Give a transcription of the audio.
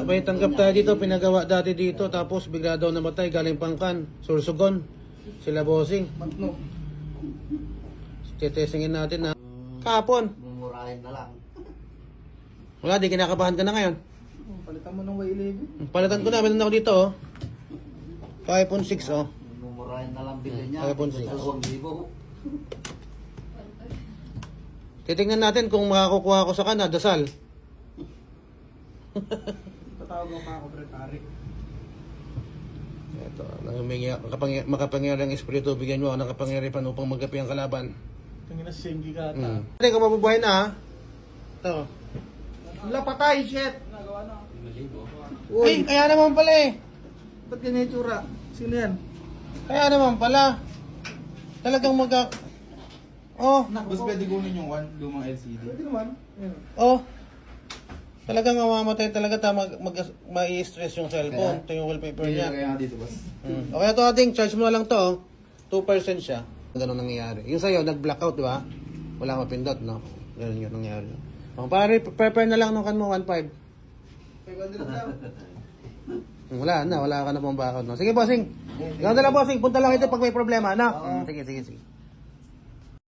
May tanggap tayo dito, pinagawa dati dito, tapos bigla daw namatay, galing Pangkan, Sursugon, sila bossing. Titestingin natin na kahapon. Mumurahin na lang. Wala, di kinakabahan ka na ngayon. Palitan mo ng Y11. Palitan ko na, meron ako dito oh. 5.6 oh. Mumurahin na lang bilhin niya. 5.6. 2,000. Titingnan natin kung makakukuha ko sa kana, dasal. Tatawag mo pa ako, Bretari. Ito, makapangyarang espiritu, bigyan mo ako ng kapangyarihan upang magapi ang kalaban. Tingin na si Sengi ka ata. Hindi ko mabubuhay na ha. Ito. Wala patay, shit! Nagawa na. Ay, kaya naman pala eh. Ba't ganyan yung tsura? Sino yan? Kaya naman pala. Talagang Oh, Mas pwede kunin yung lumang LCD. Pwede naman. Ayun. oh. Talagang mamamatay talaga ma-i-stress yung cellphone. Ito yung wallpaper niya. Kaya nga dito, boss. Okay, ito ating charge mo na lang to. 2% siya. Ganun nangyayari. Yung sa'yo, nag-blackout, di ba? Wala mapindot, no? Ganun yung nangyayari. Pare, prepare na lang nung kan mo, 1.5. 500 lang. Wala ka na pang bakod, no? Sige, bossing. Ikaw na lang, bossing. Punta lang ito pag may problema, no? Sige.